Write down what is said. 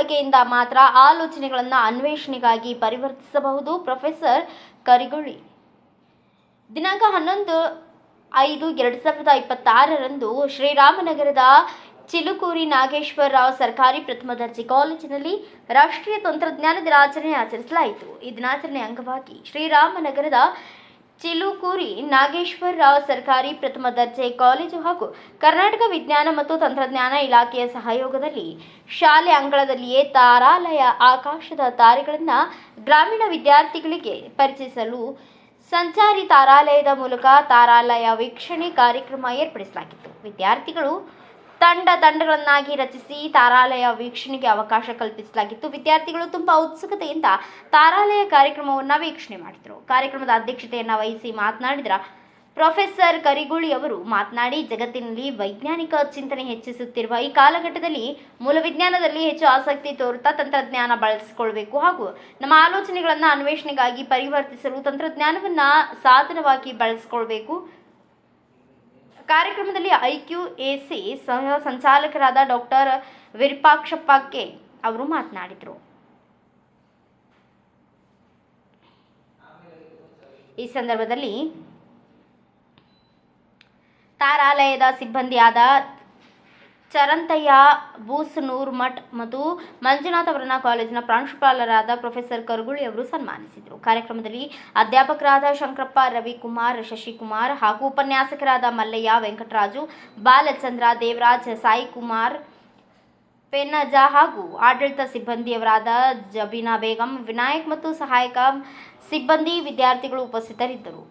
ಬಳಕೆಯಿಂದ ಮಾತ್ರ ಆಲೋಚನೆಗಳನ್ನು ಅನ್ವೇಷಣೆಗಾಗಿ ಪರಿವರ್ತಿಸಬಹುದು. ಪ್ರೊಫೆಸರ್ ಕರಿಗೊಳ್ಳಿ ದಿನಾಂಕ 11/5/2026ರಂದು ಶ್ರೀರಾಮನಗರದ ಚಿಲುಕೂರಿ ನಾಗೇಶ್ವರ ರಾವ್ ಸರ್ಕಾರಿ ಪ್ರಥಮ ದರ್ಜೆ ಕಾಲೇಜಿನಲ್ಲಿ ರಾಷ್ಟ್ರೀಯ ತಂತ್ರಜ್ಞಾನ ದಿನಾಚರಣೆ ಆಚರಿಸಲಾಯಿತು. ಈ ದಿನಾಚರಣೆ ಅಂಗವಾಗಿ ಶ್ರೀರಾಮನಗರದ ಚಿಲುಕೂರಿ ನಾಗೇಶ್ವರ ರಾವ್ ಸರ್ಕಾರಿ ಪ್ರಥಮ ದರ್ಜೆ ಕಾಲೇಜು ಹಾಗೂ ಕರ್ನಾಟಕ ವಿಜ್ಞಾನ ಮತ್ತು ತಂತ್ರಜ್ಞಾನ ಇಲಾಖೆಯ ಸಹಯೋಗದಲ್ಲಿ ಶಾಲೆ ಅಂಗಳದಲ್ಲಿಯೇ ತಾರಾಲಯ ಆಕಾಶದ ತಾರೆಗಳನ್ನು ಗ್ರಾಮೀಣ ವಿದ್ಯಾರ್ಥಿಗಳಿಗೆ ಪರಿಚಯಿಸಲು ಸಂಚಾರಿ ತಾರಾಲಯದ ಮೂಲಕ ತಾರಾಲಯ ವೀಕ್ಷಣೆ ಕಾರ್ಯಕ್ರಮ ಏರ್ಪಡಿಸಲಾಗಿತ್ತು. ವಿದ್ಯಾರ್ಥಿಗಳು ತಂಡಗಳನ್ನಾಗಿ ರಚಿಸಿ ತಾರಾಲಯ ವೀಕ್ಷಣೆಗೆ ಅವಕಾಶ ಕಲ್ಪಿಸಲಾಗಿತ್ತು. ವಿದ್ಯಾರ್ಥಿಗಳು ತುಂಬಾ ಉತ್ಸುಕತೆಯಿಂದ ತಾರಾಲಯ ಕಾರ್ಯಕ್ರಮವನ್ನು ವೀಕ್ಷಣೆ ಮಾಡಿದರು. ಕಾರ್ಯಕ್ರಮದ ಅಧ್ಯಕ್ಷತೆಯನ್ನು ವಹಿಸಿ ಮಾತನಾಡಿದ ಪ್ರೊಫೆಸರ್ ಕರಿಗೊಳ್ಳಿ ಅವರು ಮಾತನಾಡಿ, ಜಗತ್ತಿನಲ್ಲಿ ವೈಜ್ಞಾನಿಕ ಚಿಂತನೆ ಹೆಚ್ಚಿಸುತ್ತಿರುವ ಈ ಕಾಲಘಟ್ಟದಲ್ಲಿ ಮೂಲ ವಿಜ್ಞಾನದಲ್ಲಿ ಹೆಚ್ಚು ಆಸಕ್ತಿ ತೋರುತ್ತಾ ತಂತ್ರಜ್ಞಾನ ಬಳಸಿಕೊಳ್ಳಬೇಕು ಹಾಗೂ ನಮ್ಮ ಆಲೋಚನೆಗಳನ್ನು ಅನ್ವೇಷಣೆಗಾಗಿ ಪರಿವರ್ತಿಸಲು ತಂತ್ರಜ್ಞಾನವನ್ನು ಸಾಧನವಾಗಿ ಬಳಸಿಕೊಳ್ಳಬೇಕು. ಕಾರ್ಯಕ್ರಮದಲ್ಲಿ IQAC ಸಹ ಸಂಚಾಲಕರಾದ ಡಾಕ್ಟರ್ ವಿರೂಪಾಕ್ಷಪ್ಪ ಕೆ ಅವರು ಮಾತನಾಡಿದರು. ಈ ಸಂದರ್ಭದಲ್ಲಿ ತಾರಾಲಯದ ಸಿಬ್ಬಂದಿಯಾದ ಚರಂತಯ್ಯ ಬೂಸನೂರ್ ಮಠ್ ಮತ್ತು ಮಂಜುನಾಥ್ ಅವರನ್ನ ಕಾಲೇಜಿನ ಪ್ರಾಂಶುಪಾಲರಾದ ಪ್ರೊಫೆಸರ್ ಕರಿಗೊಳ್ಳಿ ಅವರು ಸನ್ಮಾನಿಸಿದರು. ಕಾರ್ಯಕ್ರಮದಲ್ಲಿ ಅಧ್ಯಾಪಕರಾದ ಶಂಕರಪ್ಪ, ರವಿಕುಮಾರ್, ಶಶಿಕುಮಾರ್ ಹಾಗೂ ಉಪನ್ಯಾಸಕರಾದ ಮಲ್ಲಯ್ಯ, ವೆಂಕಟರಾಜು, ಬಾಲಚಂದ್ರ, ದೇವರಾಜ್, ಸಾಯಿಕುಮಾರ್, ಪೆನ್ನಜ ಹಾಗೂ ಆಡಳಿತ ಸಿಬ್ಬಂದಿಯವರಾದ ಜಬೀನಾ ಬೇಗಂ, ವಿನಾಯಕ್ ಮತ್ತು ಸಹಾಯಕ ಸಿಬ್ಬಂದಿ, ವಿದ್ಯಾರ್ಥಿಗಳು ಉಪಸ್ಥಿತರಿದ್ದರು.